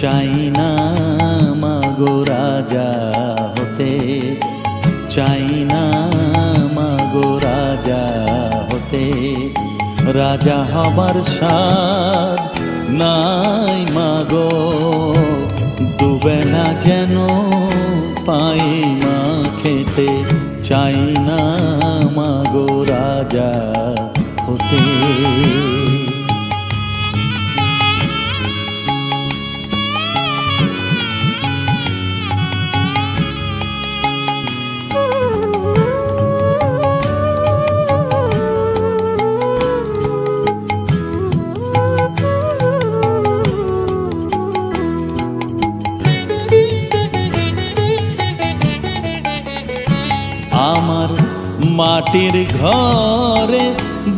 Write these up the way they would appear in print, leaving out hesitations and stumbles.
চাই না মাগো রাজা হতে, চাই না মাগো রাজা হতে। রাজা হবার স্বাদ নাই মাগো, দুবেলা যেন পাই মা খেতে। চাই না মাগো রাজা হতে। আমার মাটির ঘরে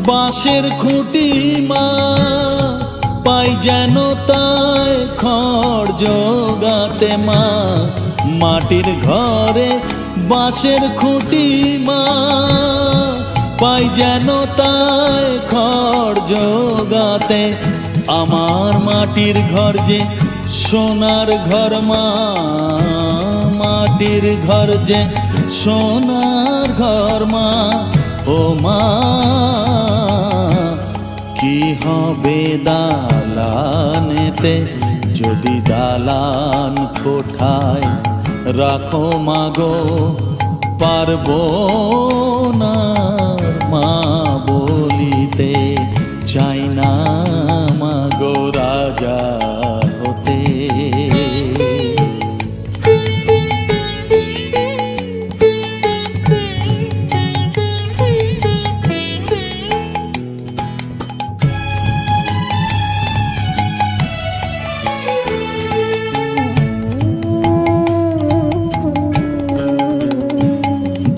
বাঁশের খুঁটি মা, পাই যেন তাই খড় জোগাতে মা। মাটির ঘরে বাঁশের খুঁটি মা, পাই যেন তাই খড় জোগাতে। আমার মাটির ঘর যে সোনার ঘর মা, মাটির ঘর যে সোনার ঘর মা। ও মা কি হবে দালানেতে, যদি দালান কোঠায় রাখো মাগো পারবো না মা বলিতে। চাই না মাগো রাজা হতে।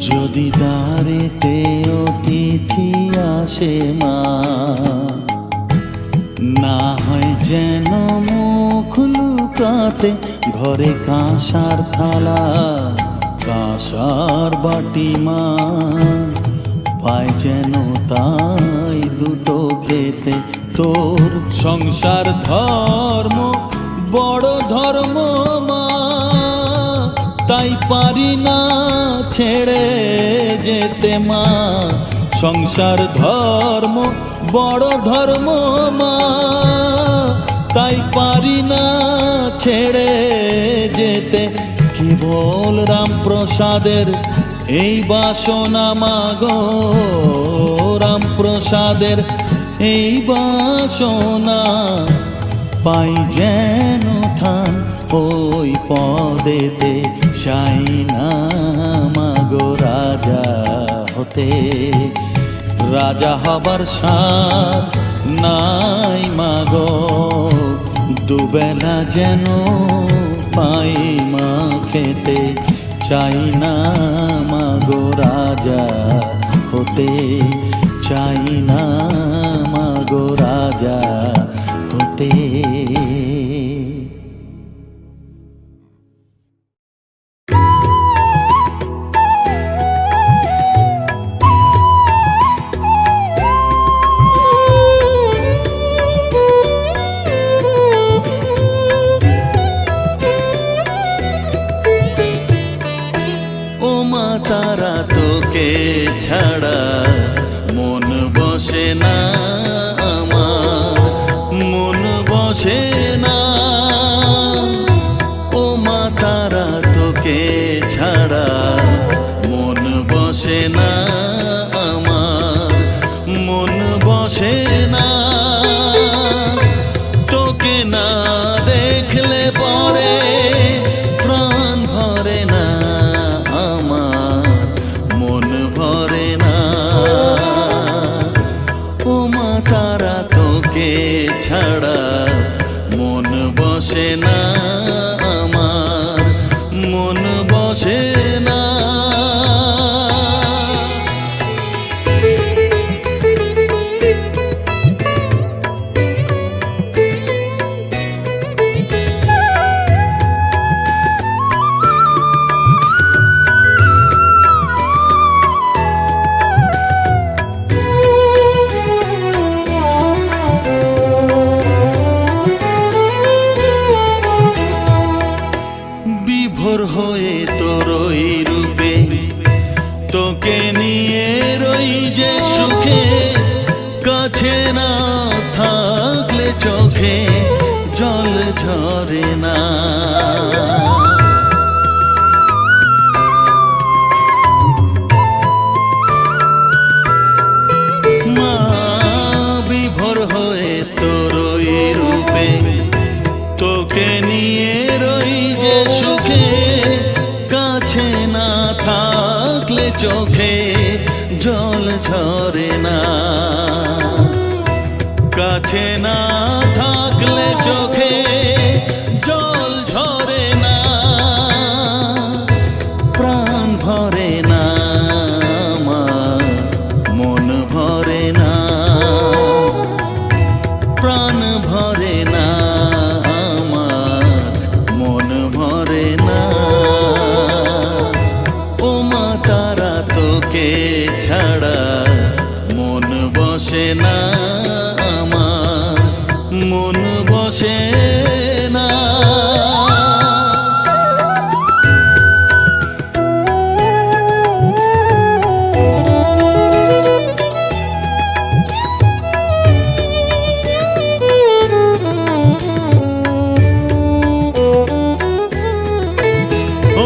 যদি দ্বারেতে অতিথি আসে মা, না হয় যেন মুখ লুকাতে। ঘরে কাঁসার থালা কাঁসার বাটি মা, পায় যেন তাই দুটো খেতে। তোর সংসার ধর্ম বড় ধর্ম মা, তাই পারি না ছেড়ে যেতে মা। সংসার ধর্ম বড় ধর্ম মা, তাই পারি না ছেড়ে যেতে। কেবল রামপ্রসাদের এই বাসনা মাগো, রামপ্রসাদের এই বাসনা। পাই যেন থান ওই পদেতে। চাই না মাগো রাজা হতে, রাজা হবার স্বাদ নাই মাগো, দুবেলা যেন পাই মা খেতে। চাই না মাগো রাজা হতে, চাই না মাগো রাজা হতে। তারা তোকে ছাড়া মন বসে না আমার, মন বসে না। ও মা তারা তোকে ছাড়া মন বসে না আমার, মন বসে না। তোকে না দেখলে পরে প্রাণ ভরে না আমার, মন ভরে না। ও মা তারা তোকে ছাড়া মন বসে না আমার, মন বসে না। চোখে জল ঝরে না। মা বিভোর হয়ে তোর ওই রূপে, তোকে নিয়ে রই যে সুখে, কাছে না থাকলে চোখে জল ঝরে না। কাছে না থাকলে চোখে জল ঝরে না, প্রাণ ভরে না আমার, মন ভরে না, প্রাণ ভরে না আমার, মন ভরে না। ও মা তারা তোকে ছাড়া মন বসে না আমার, মন বসে না।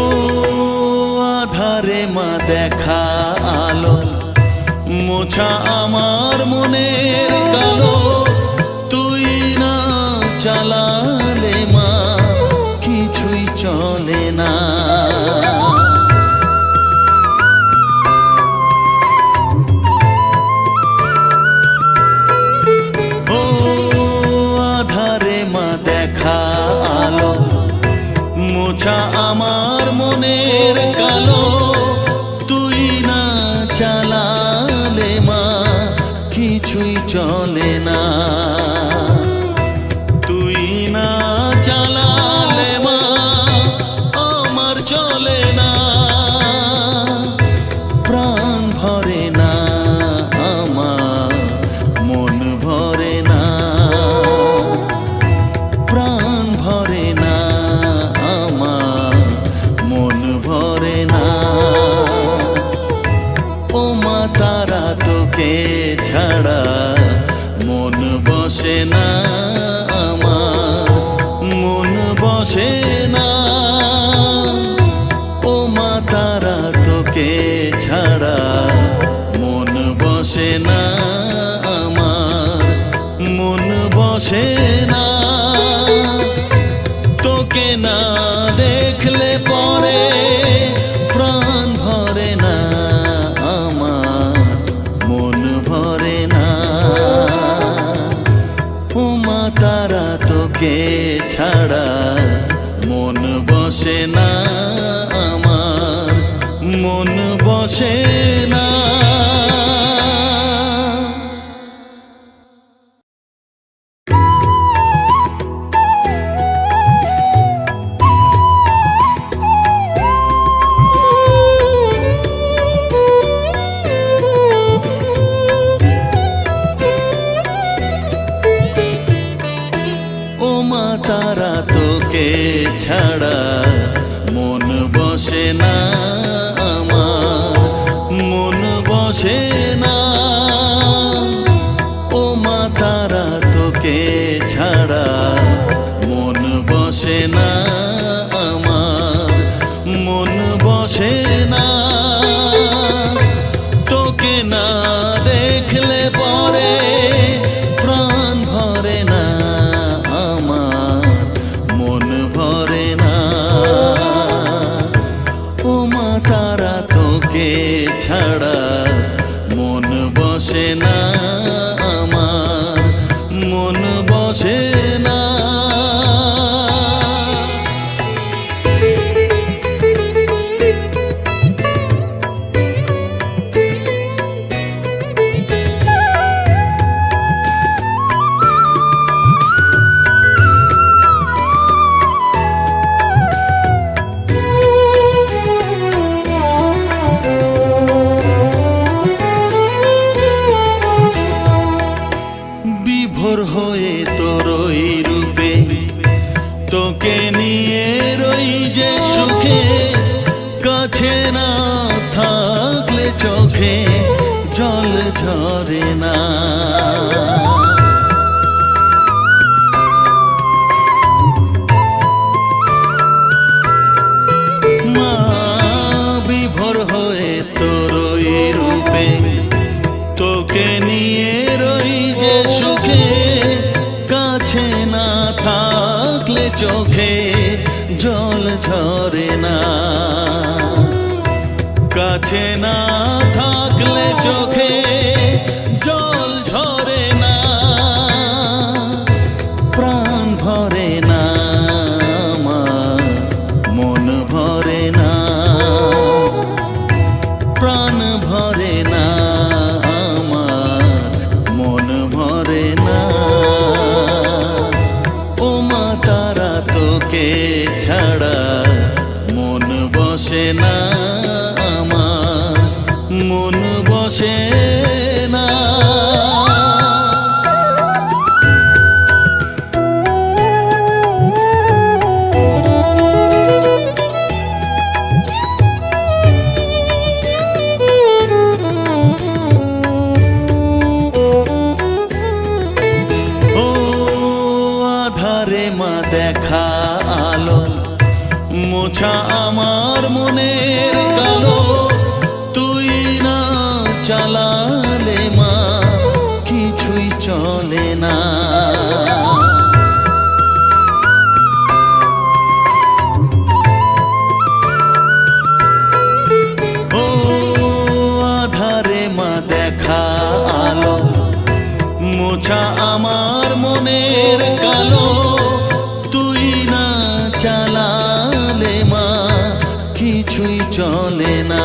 ও আধারে মা দেখা আলো, মোছা আমার মনের কালো, তুই না চালালে মা কিছুই চলে না। ও আধারে মা দেখা আলো, মোছা আমার মনের কালো, তুই না চালালে মা কিছুই চলে না। তুই না চালালে মা আমার চলে না, প্রাণ ভরে না আমার, মন ভরে না, প্রাণ ভরে না আমার, মন ভরে না। ও মা তারা তোকে ছাড়া মন বসে না আমার, মন বসে না। ও মা তারা তোকে ছাড়া মন বসে না আমার, মন বসে না। তোকে না দেখলে পরে প্রাণ ভরে না আমার, মন ভরে না। ও মা তারা তোকে ছাড়া মন বসে না আমার, মন বসে না। ও মা তারা তোকে ছাড়া মন বসে না আমার, মন বসে না। ও মা তারা তোকে ছাড়া মন বসে না আমার, মন বসে না। তোকে না দেখলে পরে প্রাণ ভরে না আমার, মন ভরে না। ও মা তারা তোকে ছাড়া মন বসে না আমার, মন বসে না। বিভোর হয়ে তোর ওই রূপে, তোকে নিয়ে রই যে সুখে, কাছে না থাকলে চোখে জল ঝরে না। চোখে জল ঝরে না, কাছে না থাকলে চোখে জল ঝরে না, প্রাণ ভরে না আমার, মন ভরে না, প্রাণ ভরে না আমার, মন ভরে না। ও মা তারা তোকে ছাড়া মন বসে না আমার, মন বসে না। মা দেখা আলো মোছা আমার মনের কালো, তুই না চালালে মা কিছুই চলে না। ও আধারে মা দেখা আলো মোছা আমার মনের কালো, তুই না চালালে মা কিছুই চলে না,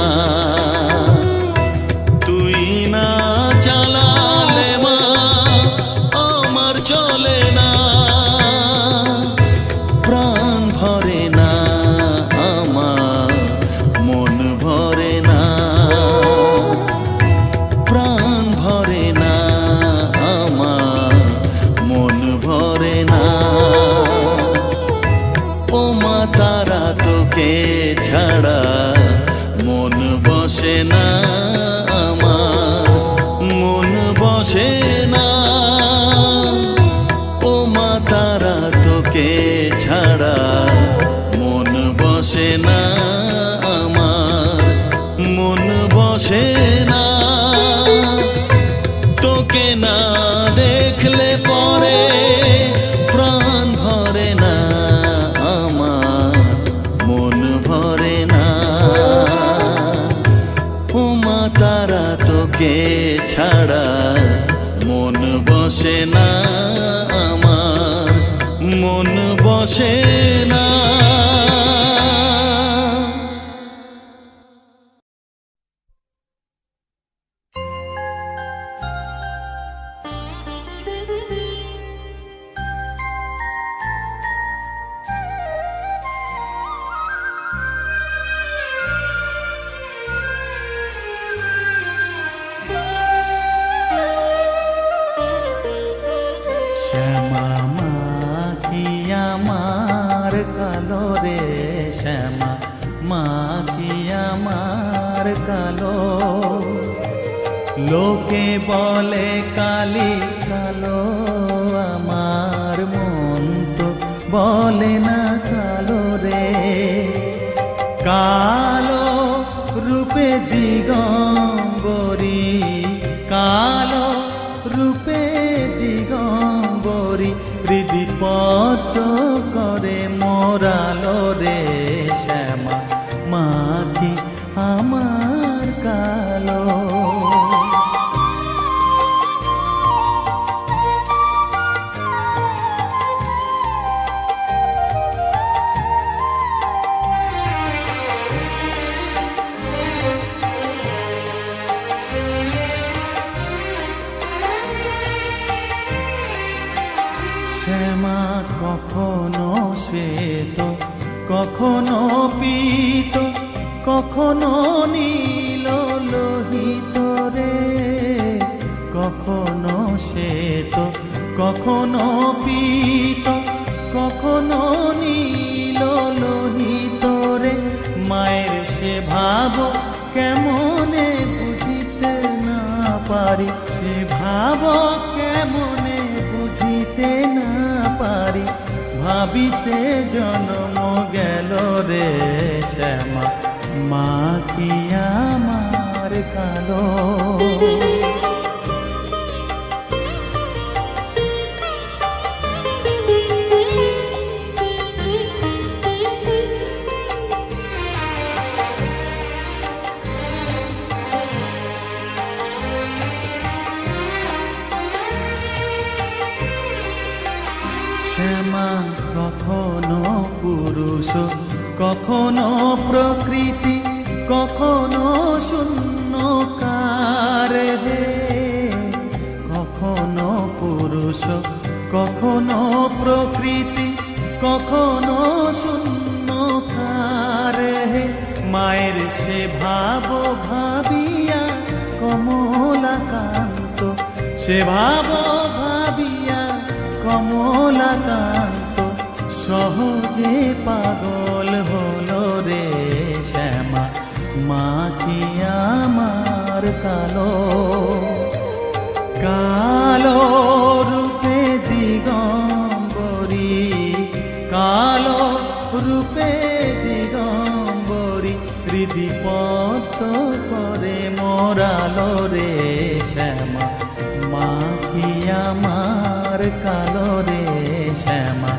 তুই না চালালে মা আমার চলে না, প্রাণ ভরে না আমার, মন ভরে না, প্রাণ ভরে না আমার, মন ভরে না। ও মা তারা তোকে ছাড়া মন বসে না আমার, মন বসে না। ও মা তারা তোকে ছাড়া মন বসে না আমার, মন বসে না। তোকে না দেখলে পরে প্রাণ ভরে না আমার, মন ভরে না। ও মা তারা তোকে ছাড়া মন বসে না আমার, মন বসে না। শ্যামা মাখি আমার কালো রে, শ্যামা মাখি আমার কালো, লোকে বলে কালি কালো, আমার মন তো বলে না কালো রে। কালো রূপে দিগম্বরী, কালো রূপে দিগম্বরী, হৃদিপদ্ম করে মোরালো রে, শ্যামা মাখি আমার কালো। শ্যামা কখনো শ্বেত, কখনো পীত, কখনো নীল লোহিত রে, কখনো শ্বেত, কখনো পীত, কখনো নীল লোহিত রে। মায়ের সে ভাব কেমনে বুঝিতে না পারি, সে ভাব কেমনে বুঝিতে না পারি, ভাবিতে জন্ম গেল রে, শ্যামা মাখি আমার কালো। পুরুষ, কখনো প্রকৃতি, কখনো শূন্যকার হে। কখনো পুরুষ, কখনো প্রকৃতি, কখনো শূন্যকার হে। মায়ের সে ভাব ভাবিয়া কমলাকান্ত, সে ভাব ভাবিয়া কমলাকান্ত সহজে পাগল হলো রে শ্যামা। মা কি আমার কালো, কালো রূপে দিগম্বরী, কালো রূপে দিগম্বরী হৃদি পদ্ম করে মোরালো রে শ্যামা। মা কি আমার কালো রে শ্যামা,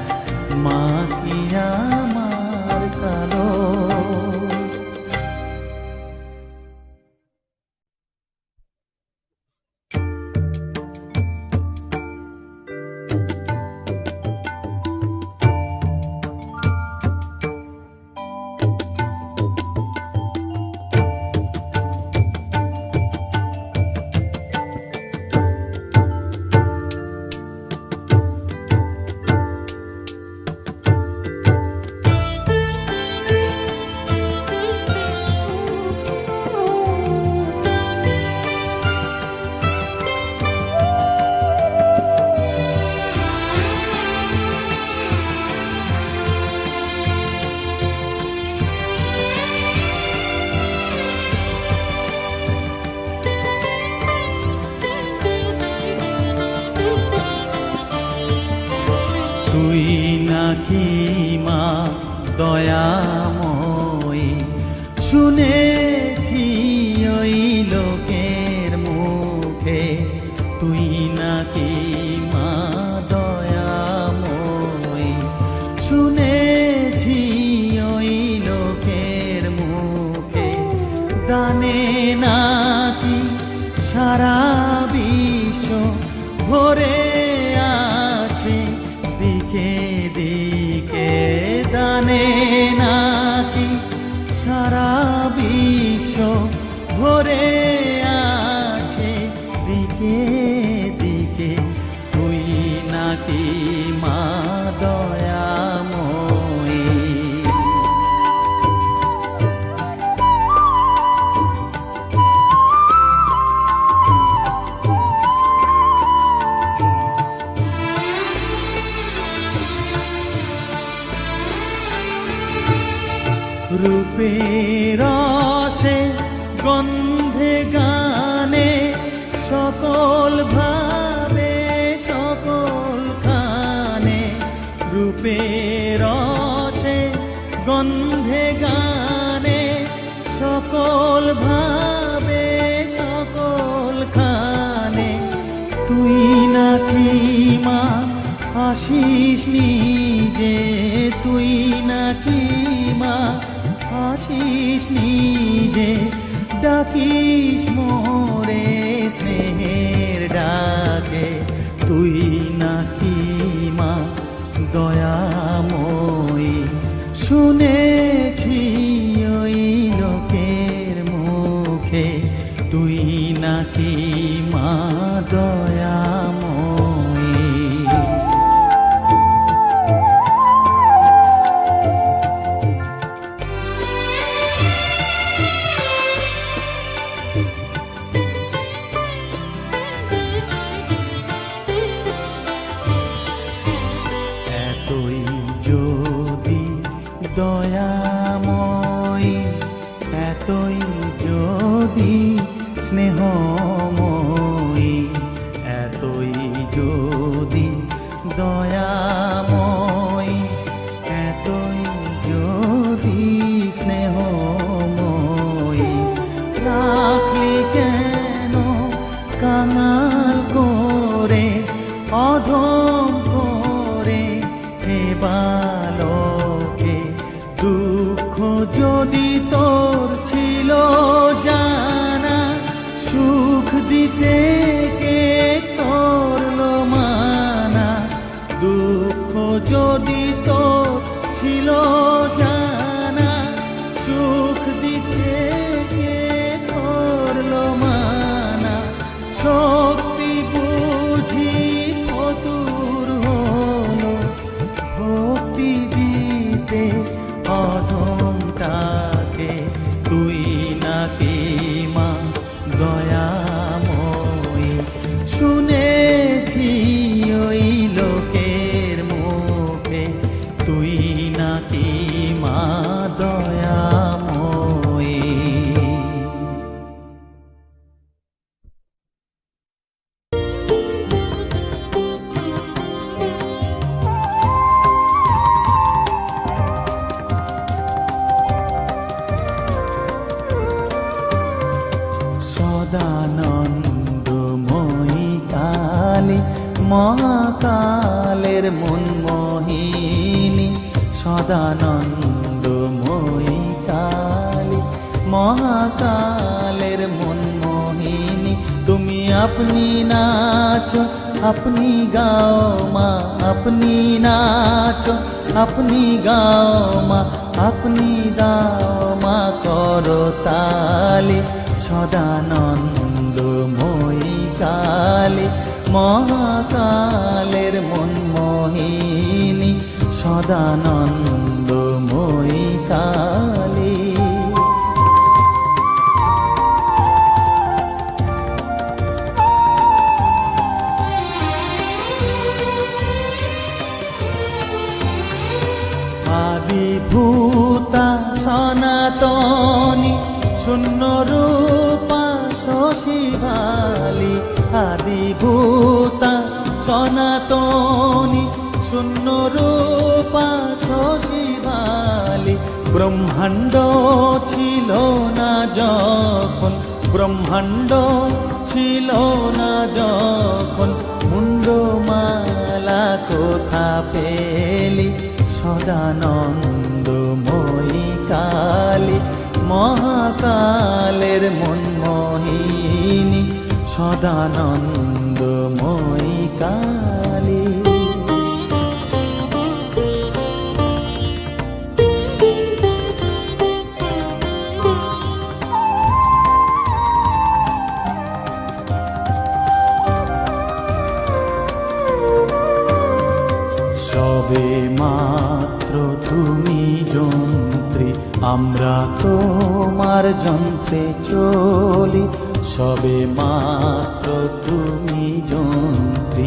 মা কি আমার কালো। তুই নাকি মা দয়াময়ী, শুনেছি ওই লোকের মুখে। তুই নাকি মা দয়াময়ী, শুনেছি ওই লোকের মুখে। দানে নাকি সারা বিশ্ব ভরে আছে দিকে দিকে। দানে নাকি সারা বিশ্ব ভরে আছে দিকে দিকে। তুই নাকি মা দয়াময়ী। রূপের রসে গন্ধে গানে সকল ভাবে সকল খানে। রূপের রসে গন্ধে গানে সকল ভাবে সকল খানে। তুই নাকি মা আসিস নিজে, তুই নাকি মা আসিস নিজে। ডাকিস মোরে স্নেহের ডাকে। তুই নাকি মা দয়াময়ী, শুনেছি ওই লোকের মুখে। তুই নাকি মা দয়াময়ী। এতই যদি দয়াময়ী, এতই যদি স্নেহময়ী, এতই যদি দয়াময়ী, এতই যদি স্নেহময়ী। রাখলি কেন কাঙাল করে, অধম করে হে বালকে। দুঃখ যদি তোর ছিল জানা, সুখ দিতে কে করলো মানা। দুঃখ যদি তোর ছিল জানা, সুখ দিতে কে করলো মানা, শক্তি বুঝি ফতুর হলো, ভক্তি দিতে অধমটাকে তুই নাকি মা দয়াময়ী। শুনেছি ওই লোকের মুখে তুই নাকি মা দয়াময়ী। সদানন্দময়ী কালী মহাকালের মনমোহিনী, সদানন্দময়ী কালী মহাকালের মনমোহিনী। তুমি আপনি নাচো আপনি গাও মা, আপনি নাচো আপনি গাও মা, আপনি দাও মা করতালি। সদানন্দময়ী কালী মহাকালের মনমোহিনী, সদানন্দময়ী কালী। আদিভূতা সনাতনী শূন্য রূপা শশীভালি, আদিভূতা সনাতনী শূন্য রূপা শশীভালি। ব্রহ্মাণ্ড ছিল না যখন, ব্রহ্মাণ্ড ছিল না যখন, মুন্ডমালা কোথা পেলি। সদানন্দময়ী কালী মহাকালের মনমোহিনী, সদানন্দময়ী কালী। সবে মাত্র তুমি যন্ত্রী, আমরা তোমার যন্ত্রে চলি। সবে মাত্র তুমি যন্ত্রী,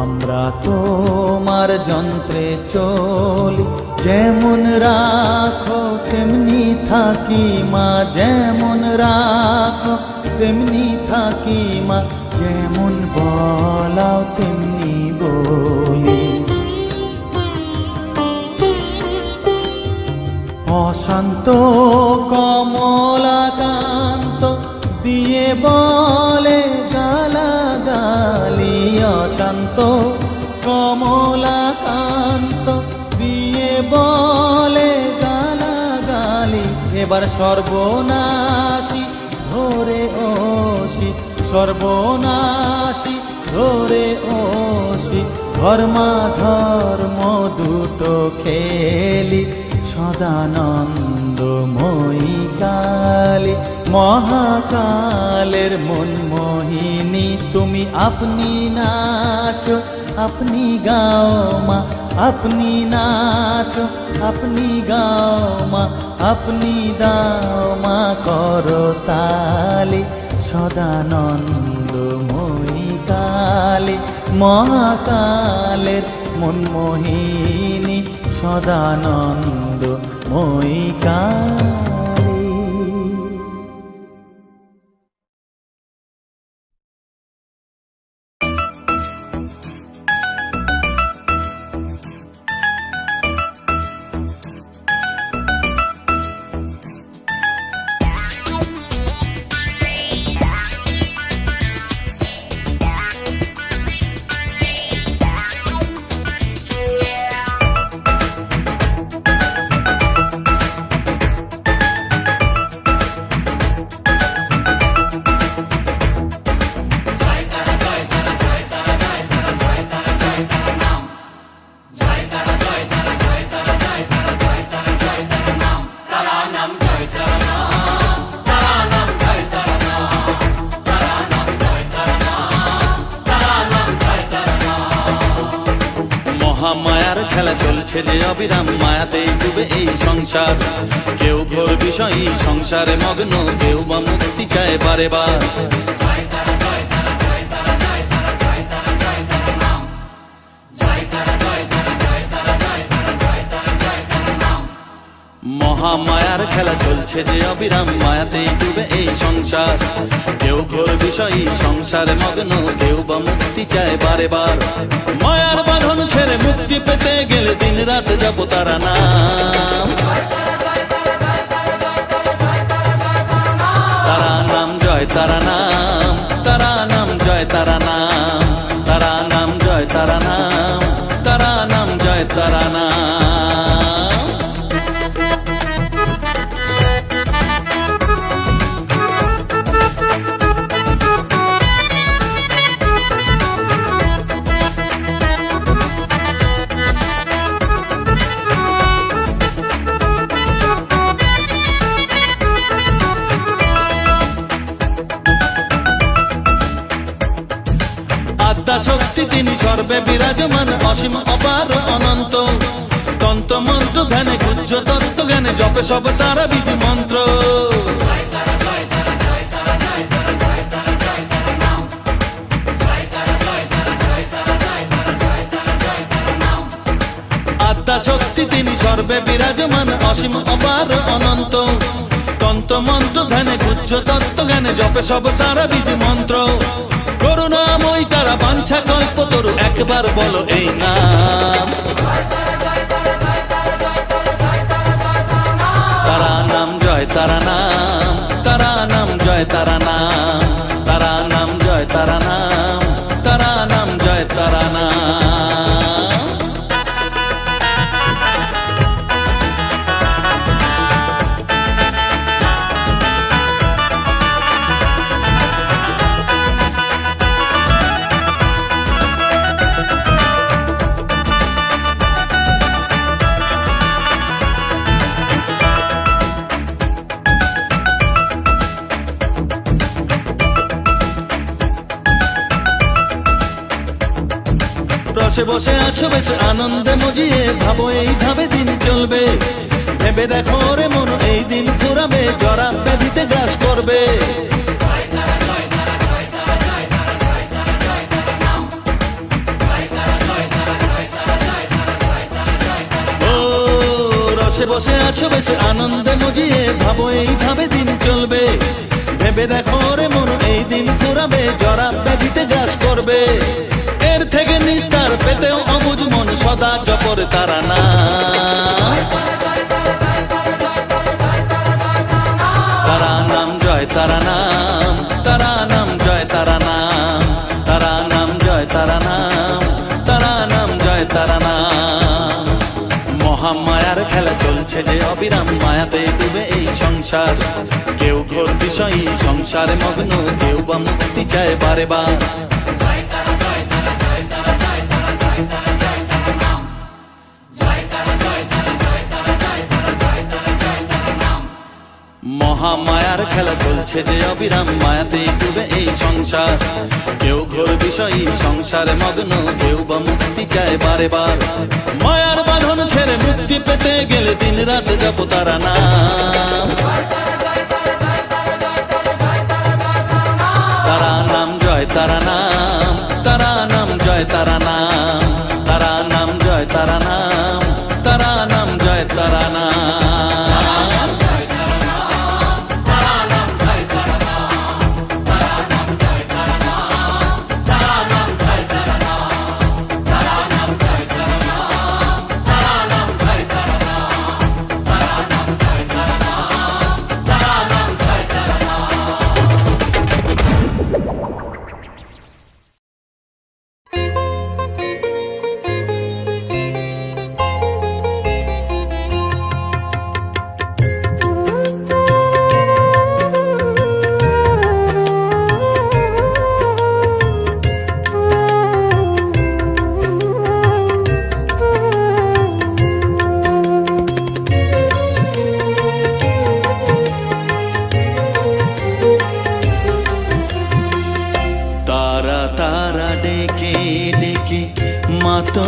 আমরা তোমার যন্ত্রে চলি। যেমন রাখো তেমনি থাকি মা, যেমন রাখো তেমনি থাকি মা, যেমন বলাও তেমনি বলি। অশান্ত কমলাকান্ত দিয়ে বলে গালাগালি, অশান্ত কমলাকান্ত দিয়ে বলে গালাগালি। এবার সর্বনাশী ধরে ওসি, সর্বনাশী ধরে ওসি, ধর্মাধর্ম দুটো খেলি। সদানন্দময়ী কালী মহাকালের মনমোহিনী, তুমি আপনি নাচো আপনি গাও মা, আপনি নাচো আপনি গাও মা, আপনি দাও মা করতালি। সদানন্দময়ী কালী মহাকালের মনমোহিনী, সদানন্দময়ী কালী। খেলা চলছে যে অবিরাম, মায়াতেই ডুবে এই সংসার। কেউ ঘোর বিষয়ী সংসারে মগ্ন, কেউ বা মুক্তি চায় বারে বার। মহামায়ার খেলা চলছে যে অবিরাম, মায়াতেই ডুবে এই সংসার। কেউ ঘোর বিষয়ী সংসারে মগ্ন, কেউ বা মুক্তি চায় বারে বার। মায়ার বাঁধন ছেড়ে মুক্তি পেতে গেলে দিন রাত জপ তারা নাম। তারা নাম জয় তারা নাম, তারা নাম জয় তারা নাম, তারা নাম জয় তারা নাম, তারা নাম জয় তারা নাম। আদ্যা শক্তি তিনি সর্বে বিরাজমান, অসীম অপার অনন্ত। তন্ত্র মন্ত্র ধ্যানে গুহ্য তত্ত্ব জ্ঞানে জপে সব তারা বীজ মন্ত্র। আদ্যা শক্তি তিনি সর্বে বিরাজমান, অসীম অপার অনন্ত। তন্ত্র মন্ত্র ধ্যানে গুহ্য তত্ত্ব জ্ঞানে জপে সব তারা বীজ মন্ত্র। করুণাময় তারা বাঞ্ছা কল্পতরু, একবার বলো এই নাম। তারা নাম জয় তারা নাম, তারা নাম জয় তারা নাম, তারা নাম জয় তারা নাম, তারা নাম জয় তারা নাম। রসে বসে আছো বেশ আনন্দে মজিয়ে, ভাবো এইভাবে দিন চলবে। ভেবে দেখো রে মন এই দিন ফুরাবে, জরা ব্যাধিতে গ্রাস করবে। ও রসে বসে আছো বেশ আনন্দে মজিয়ে, ভাবো এইভাবে দিন চলবে। ভেবে দেখো রে মন এই দিন ফুরাবে, জরা ব্যাধিতে গ্রাস করবে। এর থেকে নিস্তার পেতেও অবুঝ মন সদা জপর তারা নাম। তারা নাম জয় তারা নাম, তারা নাম জয় তারা নাম, তারা নাম জয় তারা নাম, তারা নাম জয় তারা নাম। মহামায়ার খেলা চলছে যে অবিরাম, মায়াতে ডুবে এই সংসার। কেউ ঘোর বিষয়ী সংসারে মগ্ন, কেউ বা মুক্তি চায় বারে বার। মহামায়ার খেলা চলছে যে অবিরাম, মায়াতে ডুবে এই সংসার। কেউ ঘোর বিষয়ী সংসারে মগ্ন, কেউ বা মুক্তি চায় বারে বার। মায়ার বাঁধন ছেড়ে মুক্তি পেতে গেলে দিন রাত জপ তারা নাম। তারা নাম জয় তারা নাম, তারা নাম জয় তারা নাম, তারা নাম জয় তারা নাম, তারা নাম জয় তারা নাম।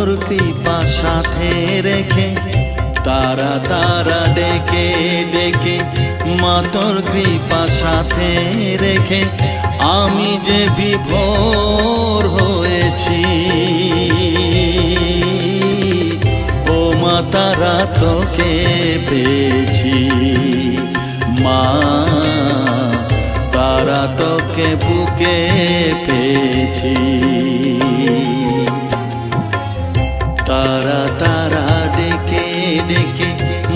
তোর কৃপা সাথে রেখে, তারা তারা ডেকে ডেকে মা তোর কৃপা সাথে রেখে আমি যে বিভোর হয়েছি। ও মা তারা তোকে পেয়েছি, মা তারা তোকে বুকে পেয়েছি। তারা তারা ডেকে ডেকে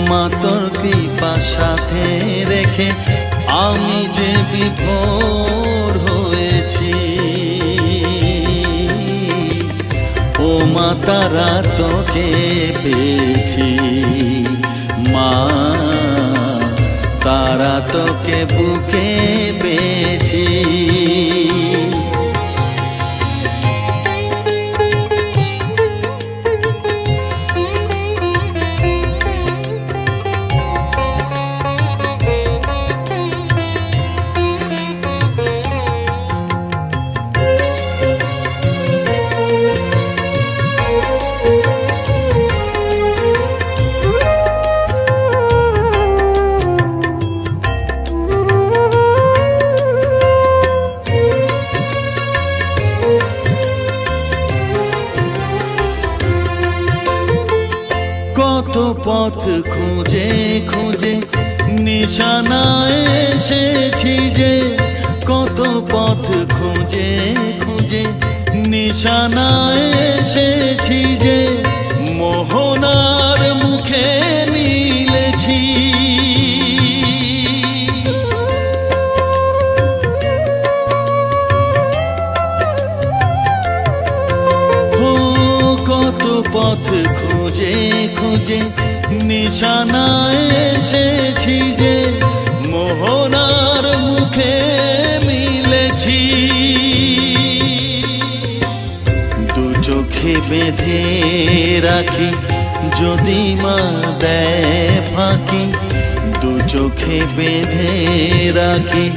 মা তোর কৃপা সাথে রেখে আমি যে বিভোর হয়েছি। ও মা তারা তোকে পেয়েছি, মা তারা তোকে বুকে পেয়েছি। কত পথ খুঁজে খুঁজে নিশানায় এসেছি যে, কত পথ খুঁজে খুঁজে নিশানায় এসেছি যে, মোহনার মুখে মিলেছি। কত পথ খুঁজে খুঁজে নিশানায় এসেছি যে, মোহনার মুখে মিলেছি। দু চোখে বেঁধে রাখি যদি মা দেয় ফাঁকি, দু চোখে বেঁধে রাখি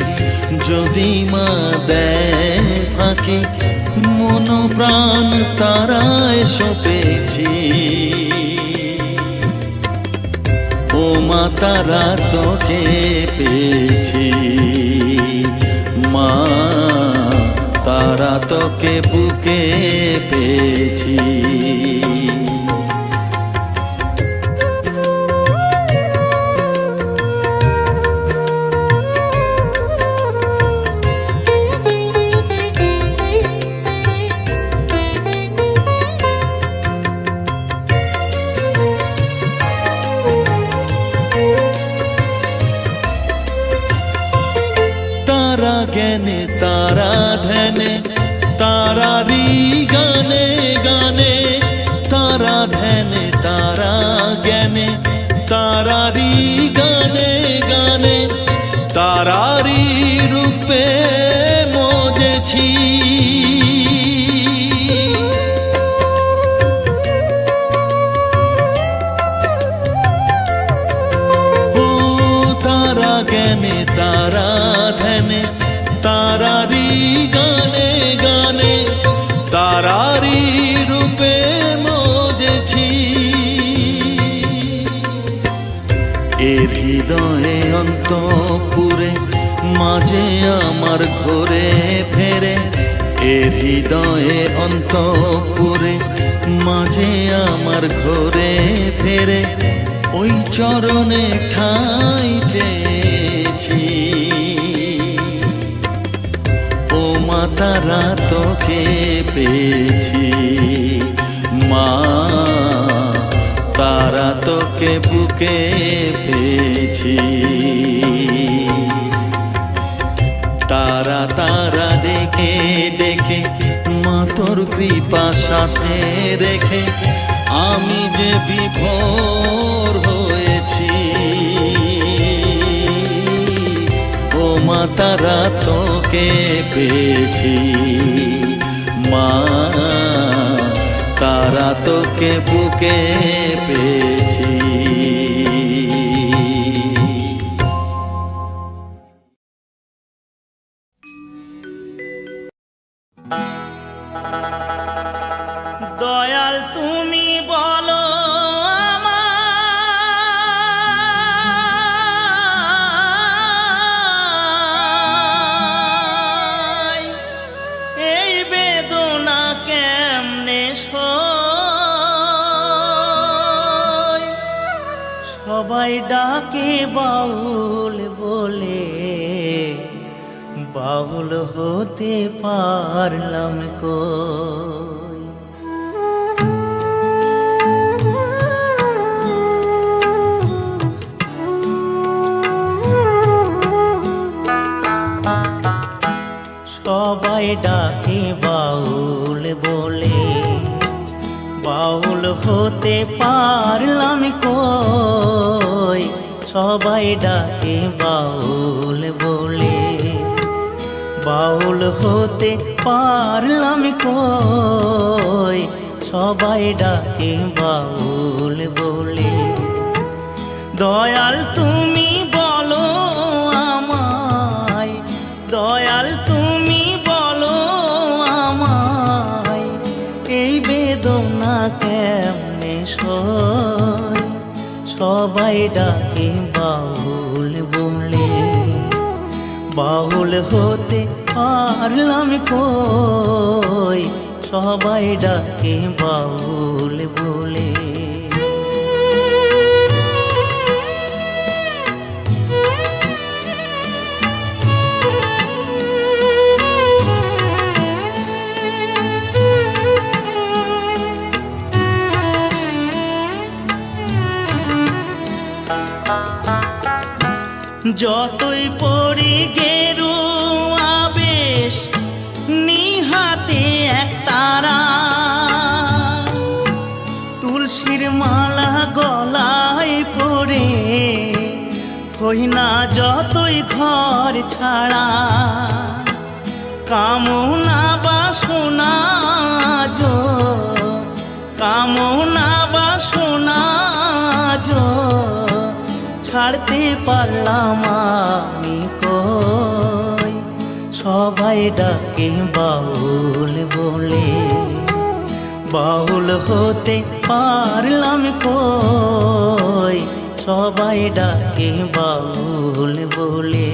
যদি মা দেয় ফাঁকি, মন প্রাণ তারায় সপেছি। ও মা তারা তোকে পেয়েছি, মা তারা তোকে বুকে পেয়েছি। তারা জ্ঞানে তারা ধ্যানে তারারি গানে গানে, তারা ধ্যানে তারা জ্ঞানে তারারি গানে গানে, তারারি রূপে মজেছি। ও তারা জ্ঞানে তারা ধ্যানে তারারি গানে গানে, তারারি রূপে মজেছি। এর হৃদয়ে অন্তপুরে মাঝে আমার ঘরে ফেরে, এর হৃদয়ে অন্তপুরে মাঝে আমার ঘরে ফেরে, ওই চরণে ঠাঁই চেয়েছি। ও মা তারা তোকে পেয়েছি, মা তারা তোকে বুকে পেয়েছি। তারা তারা ডেকে ডেকে মা তোর কৃপা সাথে রেখে আমি যে বিভোর হয়েছি। ও মা তারা তোকে পেয়েছি, মা তারা তোকে বুকে পেয়েছি। দয়াল তুমি সবাই ডাকে বাউল বলে, বাউল হতে পারলাম কই। সবাই ডাকে বাউল বলে, বাউল হতে পারলাম কই। সবাই ডাকে বাউল বলে, বাউল হতে পারলাম কই। সবাই ডাকে বাউল বলে। দয়াল তুমি বলো আমায়, দয়াল তুমি বলো আমায়, এই বেদনা কেমনে সই। সবাই ডাকে বাউল বলে, বাউল হতে পারলাম কই। সবাই ডাকে বাউল বলে। যতই পড়ি গেরুয়া বেশ, নিহাতে এক তারা, তুলসীর মালা গলায় পরে, হই না যতই ঘর ছাড়া। কামনা বাসনা যো, কামনা বাসনা যো, ছাড়তে পারলাম আমি কই। সবাই ডাকে বাউল বলে, বাউল হতে পারলাম কই। সবাই ডাকে বাউল বলে।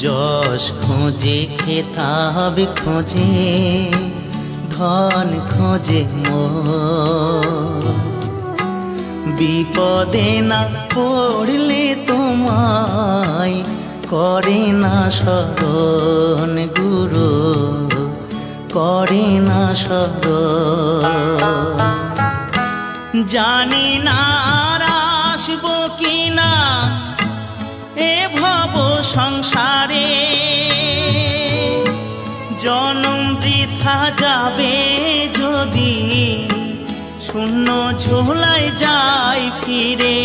যশ খোঁজে খেতাব খোঁজে, ধন খোঁজে মোর, বিপদে না পড়লে তোমায় করে না শরণ গুরু, করে না শরণ। জানি না আর আসবো কিনা এ ভব সংসারে, জনম বৃথা যাবে যদি শূন্য ঝোলায় যাই ফিরে।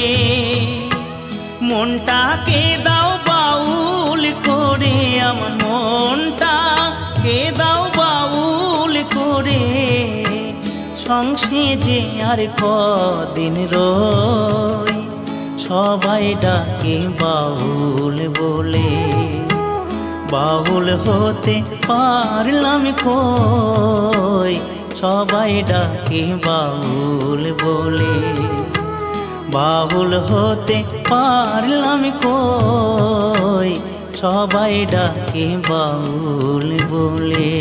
মনটাকে দাও বাউল করে, আমার মনটাকে দাও বাউল করে। সংসে যে আর কদিন রই। সবাই ডাকে বাউল বলে, বাউল হতে পারলাম কই। সবাই ডাকে বাউল বলে, বাউল হতে পারলাম কই। সবাই ডাকে বাউল বলে।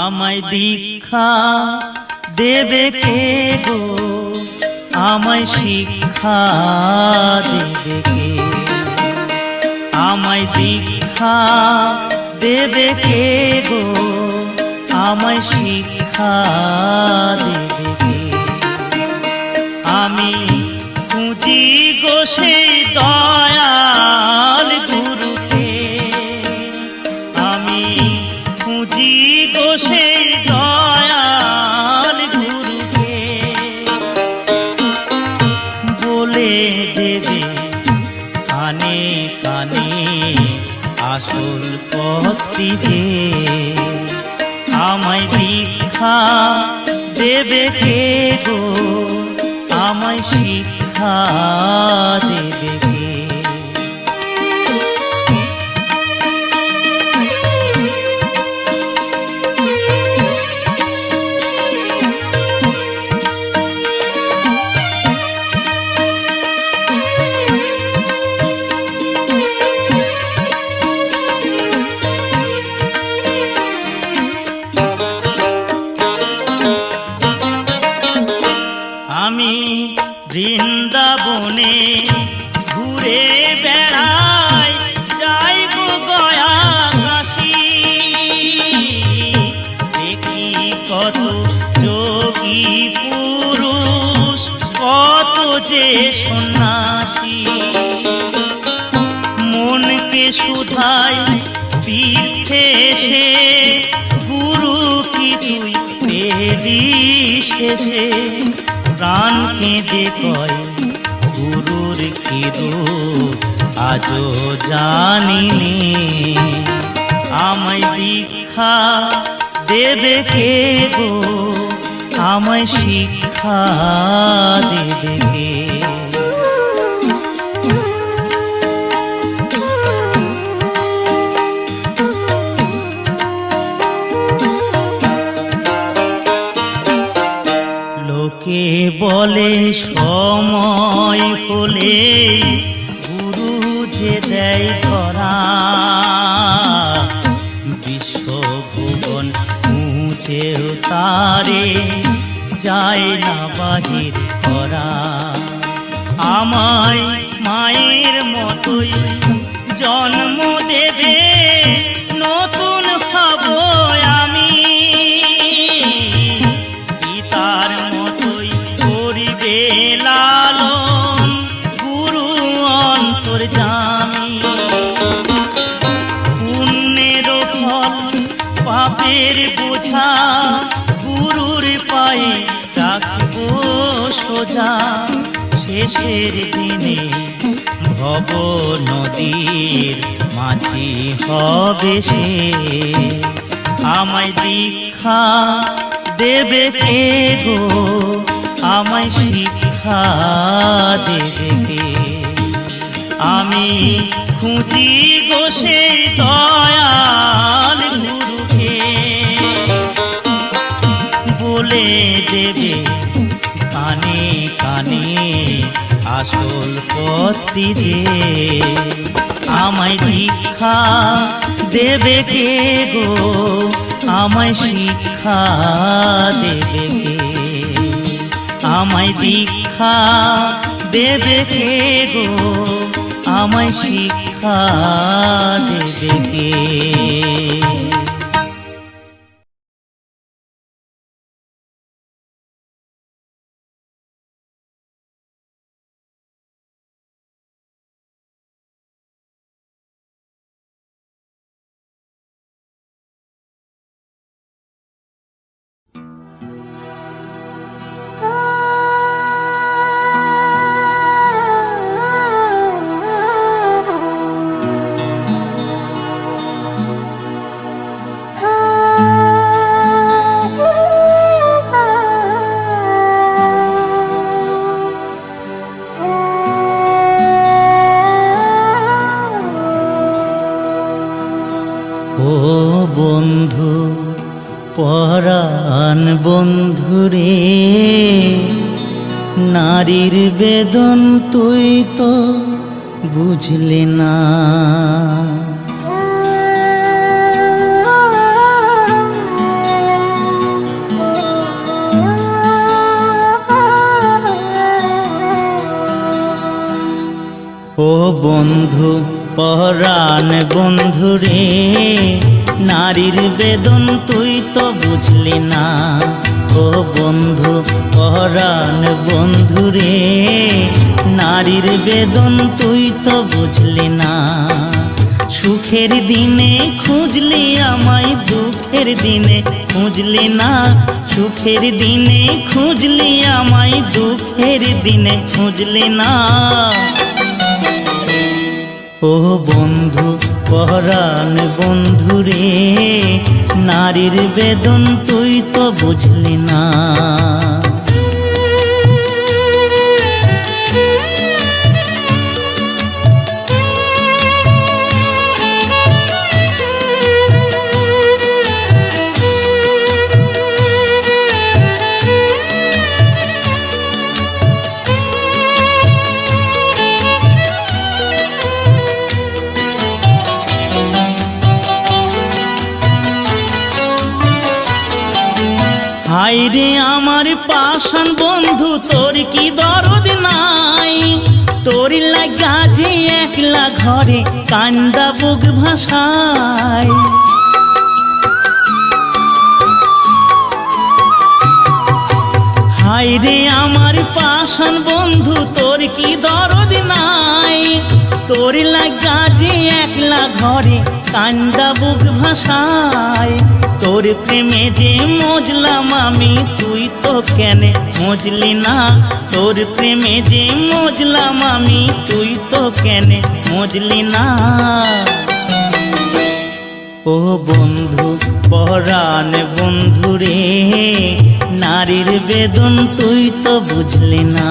আমায় দীক্ষা দেবে কে গো, আমায় শিক্ষা দেবে কে? আমায় দীক্ষা দেবে কে গো, আমায় শিক্ষা দেবে কে? আমি খুঁজি গো সেই দয়াল গুরুকে, আমি খুঁজি গো সেই দয়াল গুরুকে। দেবে কানে কানে আসল পথটি যে, আমায় দীক্ষা দেবে কে গো, আমায় শিক্ষা দেবে কে? আমি বৃন্দাবনে ঘুরে বেড়াই, যাইব গয়া কাশী, দেখি কত যোগী পুরুষ, কত যে সন্ন্যাসী, মনকে শুধাই তীর্থে এসে, গুরু কি তুই পেলি শেষে? প্রাণ কেঁদে কয় গুরুর কি রূপ আজও জানিনি, আমায় দীক্ষা দেবে কে গো, আমায় শিক্ষা দেবে কে? লোকে বলে সময় হলে গুরু যে দেয় ধরা, বিশ্বভুবন মুছেও তারে যায় না বাহির করা। আমায় মায়ের মতোই জন্ম দেবে, নতুন হব আমি, পিতার মতোই করিবে লালন, গুরু অন্তর্যামী। পুণ্যের ফল পাপের বোঝা, গুরুর পায়ে রাখব সোজা, শেষের দিনে ভব নদীর মাঝি হবে সে, আমায় দীক্ষা দেবে কে গো, আমায় শিক্ষা দেবে কে? আমি খুঁজি গো সেই দয়াল গুরুকে, বলে দেবে কানে কানে আসল পথটি যে, আমায় দীক্ষা দেবে কে গো, আমায় শিক্ষা দেবে কে? আমায় দীক্ষা দেবে কে গো, আমায় শিক্ষা দেবে কে? ও বন্ধু পরাণ বন্ধুরে, নারীর বেদন তুই তো বুঝলি না, ও বন্ধু পরাণ বন্ধুরে, নারীর বেদন তুই তো বুঝলি না, ও বন্ধু পরাণ বন্ধুরে, নারীর বেদন তুই তো বুঝলি না। সুখের দিনে খুঁজলি আমায়, দুঃখের দিনে খুঁজলি না, সুখের দিনে খুঁজলি আমায়, দুঃখের দিনে খুঁজলি না। ও বন্ধু পরাণ বন্ধু রে, নারীর বেদন তুই তো বুঝলি না। হায়রে আমার পাষাণ বন্ধু, তোর কি দরদ নাই? তোর লাগা যে একলা ঘরে কান্দা বুক ভাষায়। হায়রে আমার পাষাণ বন্ধু, তোর কি দরদ নাই? তোর লাগা যে একলা ঘরে কান্দা বুক ভাষায়। তোর প্রেমে যে মজলাম আমি, তুই তো কেনে মজলি না। তোর প্রেমে যে মজলাম আমি, তুই তো কেনে মজলি না। ও বন্ধু পরাণ বন্ধু রে, নারীর বেদন তুই তো বুঝলি না।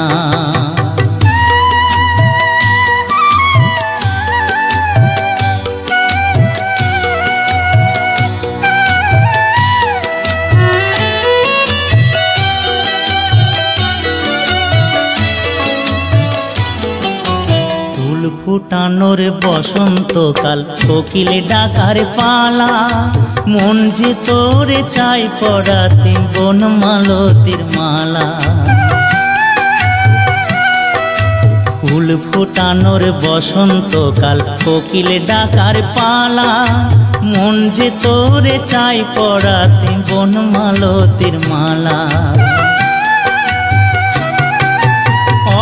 ফুটানোর বসন্তকাল, কোকিল ডাকার পালা, মন যে তোরে চাই পড়াতে বনমালতির মালা। ফুল ফুটানোর বসন্তকাল, কোকিল ডাকার পালা, মন যে তোরে চাই পড়াতে বনমালতির মালা।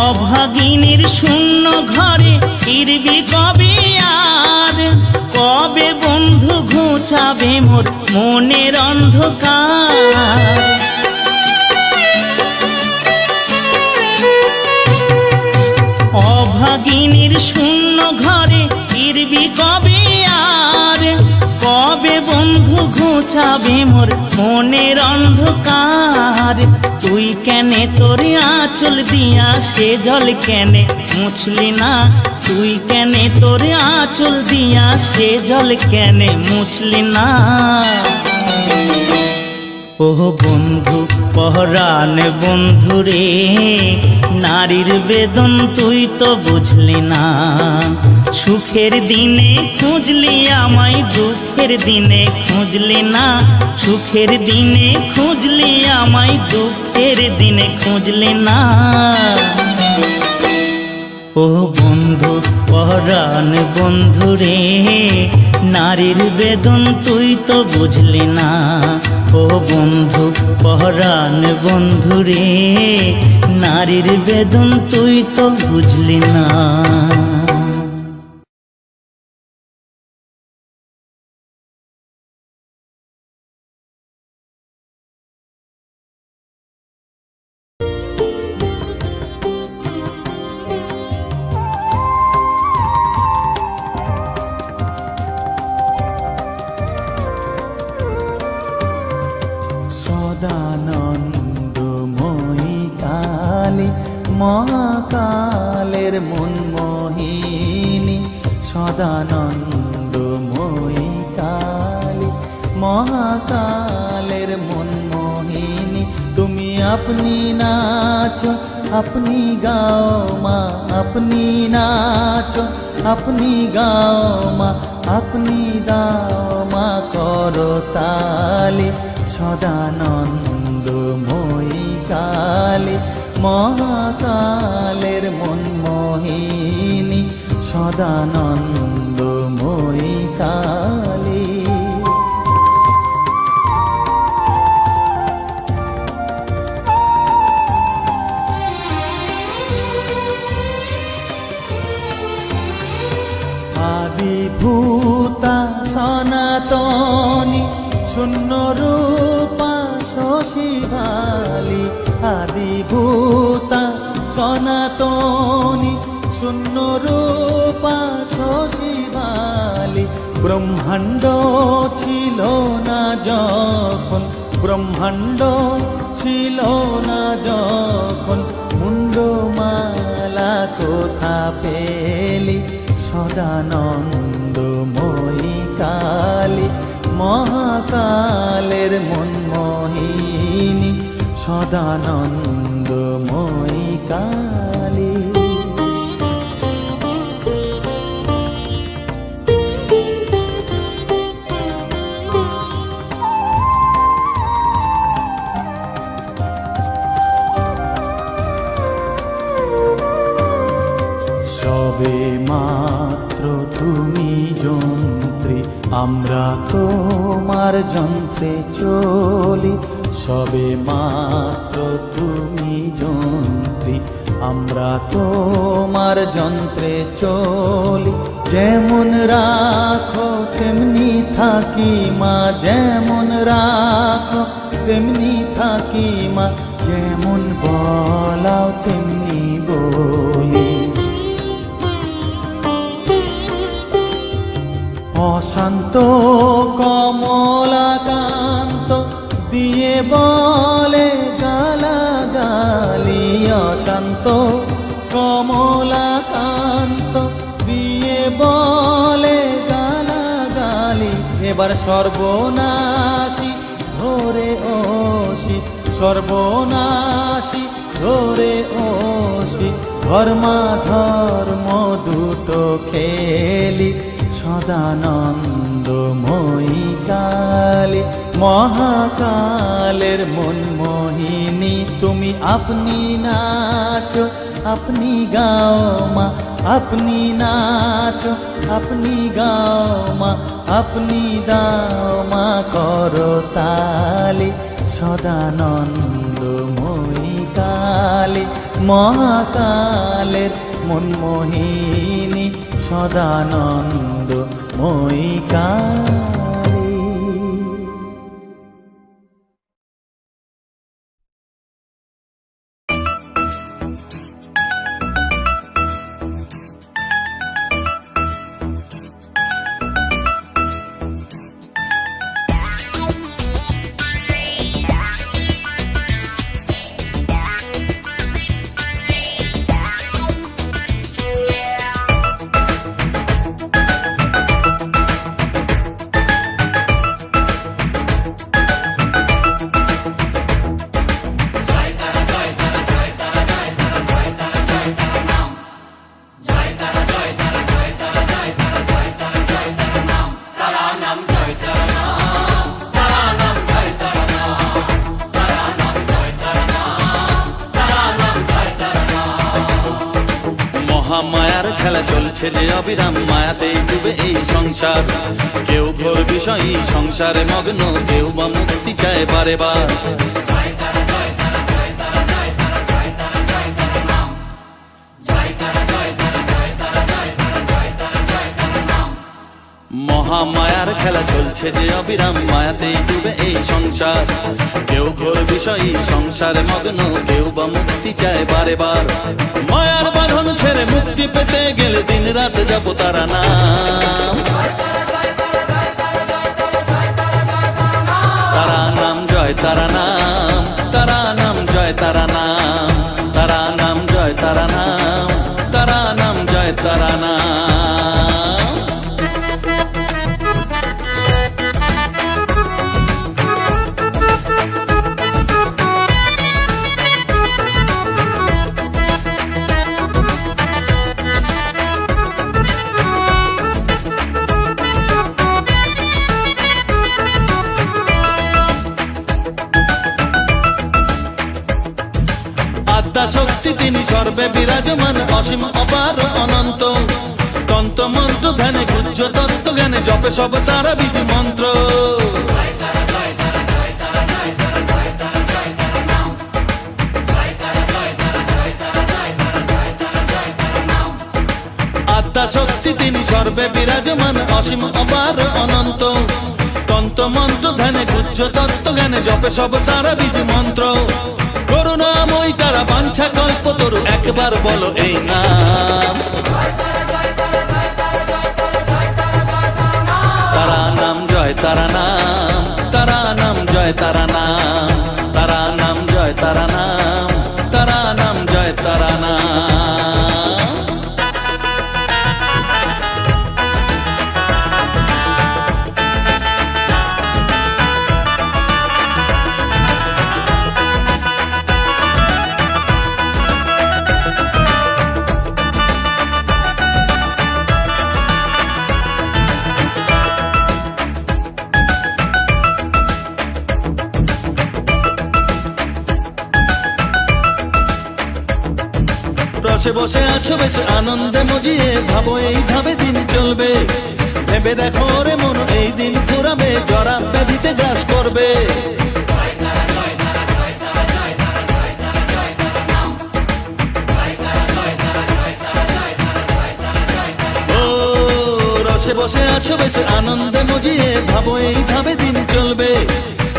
অভাগিনীর শূন্য ঘরে ফিরবি কবে আর? কবে বন্ধু ঘুচাবে মোর মনের অন্ধকার? অভাগিনীর শূন্য ঘরে ফিরবি কবে আর? কবে বন্ধু ঘুচাবে মোর মনের অন্ধকার? তুই কেনে তোর আঁচল দিয়া সে জল কেনে মুছলি না? তুই কেনে তোর আঁচল দিয়া সে জল কেনে মুছলি না? ও বন্ধু পরাণ বন্ধু রে, নারীর বেদন তুই তো বুঝলি না। সুখের দিনে খুঁজলি আমায়, দুঃখের দিনে খুঁজলি না। সুখের দিনে খুঁজলি আমায়, দুঃখের দিনে খুঁজলি না। ও বন্ধু পরাণ বন্ধু রে, নারীর বেদন তুই তো বুঝলি না। ও বন্ধু পরাণ বন্ধু রে, নারীর বেদন তুই তো বুঝলি না। সদানন্দময়ী কালী মহাকালের মনমোহিনী, সদানন্দময়ী কালী মহাকালের মনমোহিনী। তুমি আপনি নাচো আপনি গাও মা, আপনি নাচো আপনি গাও মা, আপনি দাও মা করতালি। সদানন্দময়ী কালী মহাকালের মনমোহিনী, সদানন্দময়ী কালী। আদিভূতা সনাতনী শূন্য রূপা শশী বালি আদিভূতা সনাতনী শূন্য রূপা শশী বালি ব্রহ্মাণ্ড ছিল না যখন ব্রহ্মাণ্ড ছিল না যখন মুন্ডমালা কোথা পেলি সদানন্দময়ী কালী মহাকালের মনমোহিনী সদানন্দময়ী কালী সবে মাত্র তুমি যন্ত্রী আমরা তোমার যন্ত্রে চলি সবে মাত্র তুমি যন্ত্রী আমরা তোমার যন্ত্রে চলি যেমন রাখো তেমনি থাকি মা যেমন রাখো তেমনি থাকি মা যেমন বলাও তেমনি বলি অশান্ত কমলাকান্ত দিয়ে বলে গালাগালি অশান্ত কমলাকান্ত দিয়ে বলে গালাগালি এবার সর্বনাশী ধরে ওষি সর্বনাশী ধরে ওষি ধর্মাধর্ম দুটো খেলি সদানন্দময়ী কালী মহাকালের মনমোহিনী তুমি আপনি নাচো আপনি গাও মা আপনি নাচো আপনি গাও মা আপনি দাও মা করতালি সদানন্দময়ী কালী মহাকালের মনমোহিনী সদানন্দময়ী কালী মহামায়ার খেলা চলছে যে অবিরাম মায়াতেই ডুবে এই সংসার কেউ ঘোর বিষয়ী সংসারে মগ্ন কেউ বা মুক্তি চায় বারে বার মহামায়ার খেলা চলছে যে অবিরাম মায়াতেই ডুবে এই সংসার কেউ ঘোর বিষয়ী সংসারে মগ্ন কেউ বা মুক্তি চায় বারে বার মায়ার বাঁধন ছেড়ে মুক্তি পেতে গেলে দিন রাত যাবো তারা নাম তারা নাম জয় তারা নাম তারা নাম জয় তারা নাম তারা নাম জয় তারা নাম তারা নাম জয় তারা নাম শক্তি তিনি সর্বে বিরাজমান অসীম অপার অনন্ত তন্ত্র মন্ত্র ধ্যানে গুজ্জ তত্ত্ব জ্ঞানে জপে সব তারা বীজ মন্ত্র আত্মা শক্তি তিনি সর্বে বিরাজমান অসীম অপার অনন্ত তন্ত্র মন্ত্র ধ্যানে গুজ্জ তত্ত্ব জ্ঞানে জপে সব তারা বীজ মন্ত্র। করুণাময় তারা বাঞ্ছা কল্প তরু, একবার বলো এই নাম। তারা নাম জয় তারা নাম, তারা নাম জয় তারা নাম, তারা নাম জয় তারা নাম, তারা নাম জয় তারা নাম। বসে বসে আছো বেশ আনন্দে মজিয়ে, ভাবো এইভাবে দিন চলবে। ভেবে দেখো রে মন এই দিন ফুরাবে, জরা ব্যাধিতে গ্রাস করবে। ও রসে বসে আছো বেশ আনন্দে মজিয়ে, ভাবো এইভাবে দিন চলবে।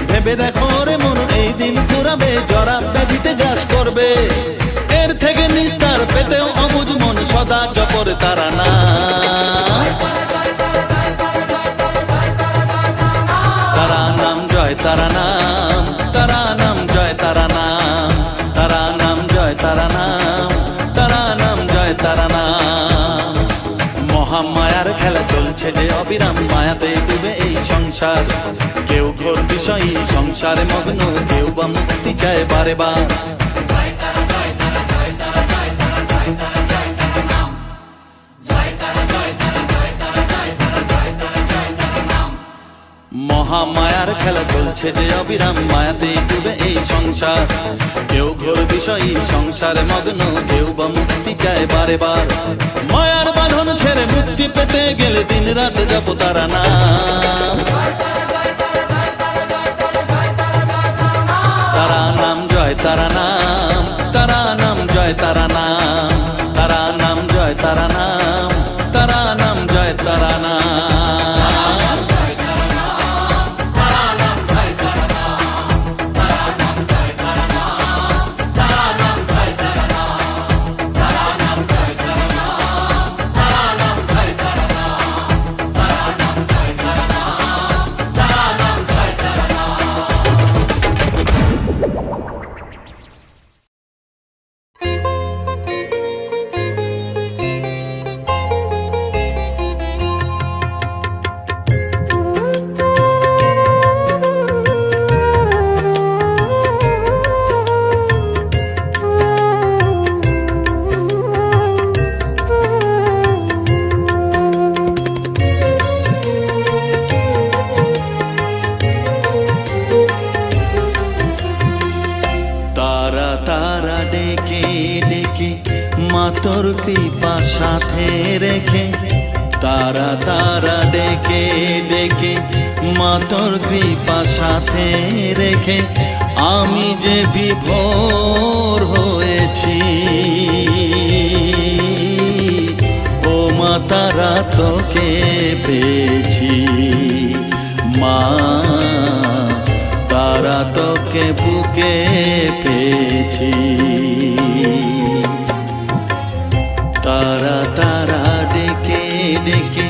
ভেবে দেখো রে মন এই দিন ফুরাবে, জরা ব্যাধিতে গ্রাস করবে। এর থেকে নিস্তার পেতেও অবুঝ মন সদা জপর তারা নাম। তারা নাম জয় তারা নাম, তারা নাম জয় তারা নাম, তারা নাম জয় তারা নাম, তারা নাম জয় তারা নাম। মহামায়ার খেলা চলছে যে অবিরাম, মায়াতে ডুবে এই সংসার। কেউ ঘোর বিষয়ী সংসারে মগ্ন, কেউ বা মুক্তি চায় বারে বার। মহামায়ার খেলা চলছে যে অবিরাম, মায়াতে ডুবে এই সংসার। কেউ ঘোর বিষয়ী সংসারে মগ্ন, কেউ বা মুক্তি চায় বারে বার। মায়ার বাঁধন ছেড়ে মুক্তি পেতে গেলে দিন রাত জপ তারা নাম। তারা নাম জয় তারা নাম, তারা নাম জয় তারা নাম, তারা নাম জয় তারা নাম, তারা নাম জয় তারা নাম। তোর কৃপা সাথে রেখে, তারা তারা ডেকে ডেকে মা তোর কৃপা সাথে রেখে, আমি যে বিভোর হয়েছি। ও মা তারা তোকে পেয়েছি, মা তারা তোকে বুকে পেয়েছি। তারা তারা ডেকে ডেকে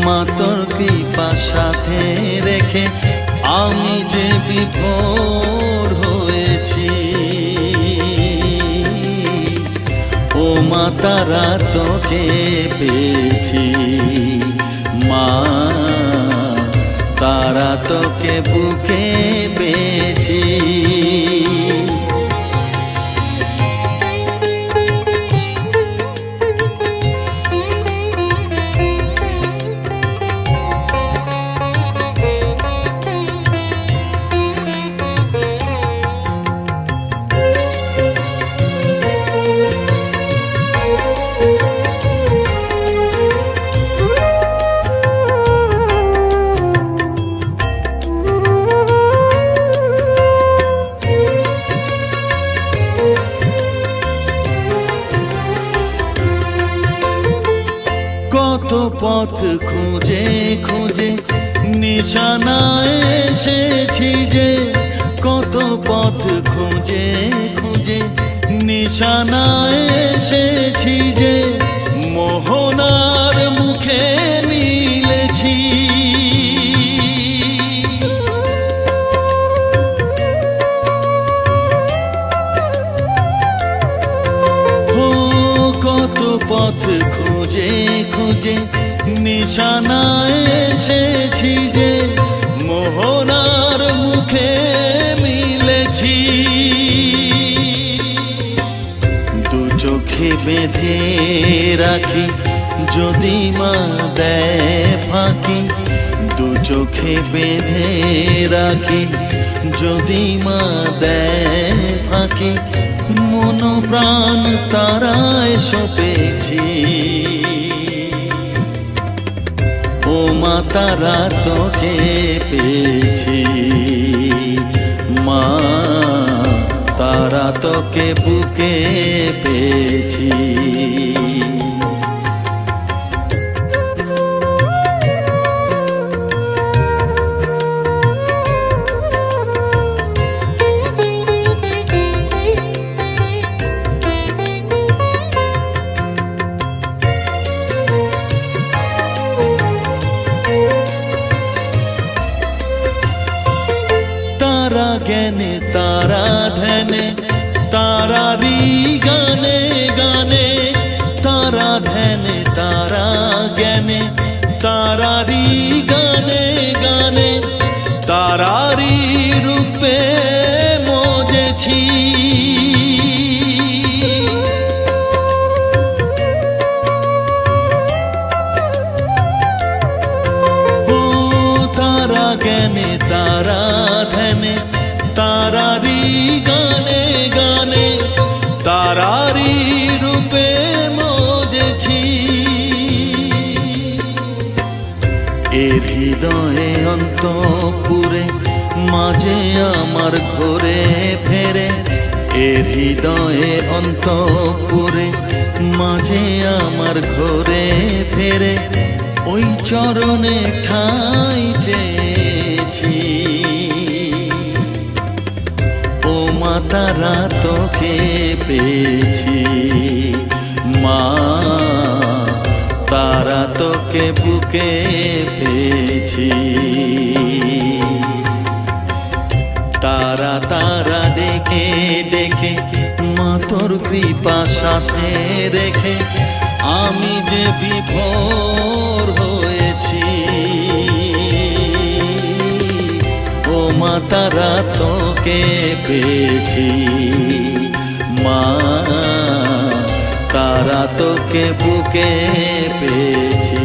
মা তোর কৃপা সাথে রেখে, আমি যে বিভোর হয়েছি। ও মা তারা তোকে পেয়েছি, মা তারা তোকে বুকে পেয়েছি। কত পথ খুঁজে খুঁজে নিশানায় এসেছি যে কত পথ খুঁজে খুঁজে, নিশানায় এসেছি যে মোহনার মুখে মিলেছি। কত পথ খুঁজে খুঁজে নিশানায় এসেছি যে মোহনার মুখে মিলেছি। দু চোখে বেঁধে রাখি যদি মা দেয় ফাঁকি, দু চোখে বেঁধে রাখি যদি মা দেয় ফাঁকি, মন প্রাণ তারায় সপেছি। ও মা তারা তোকে পেয়েছি, মা তারা তোকে বুকে পেয়েছি। তারা জ্ঞানে তারা ধ্যানে তারারি গানে গানে, তারা ধ্যানে তারা জ্ঞানে তারারি গানে গানে, তারারি রূপে মজেছি। ও তারা জ্ঞানে তারা ধ্যানে তারারি গানে গানে, তারারি রূপে মজেছি। এর হৃদয়ে অন্তপুরে মাঝে আমার ঘরে ফেরে, এর হৃদয়ে অন্তপুরে মাঝে আমার ঘরে ফেরে, ওই চরণে ঠাঁই চেয়েছি। ও মা তারা তোকে পেয়েছি, মা তারা তোকে বুকে পেয়েছি। তারা তারা ডেকে ডেকে মা তোর কৃপা সাথে রেখে আমি যে বিভোর হয়েছি। ও মা তারা তোকে পেয়েছি, মা তারা তোকে বুকে পেয়েছি।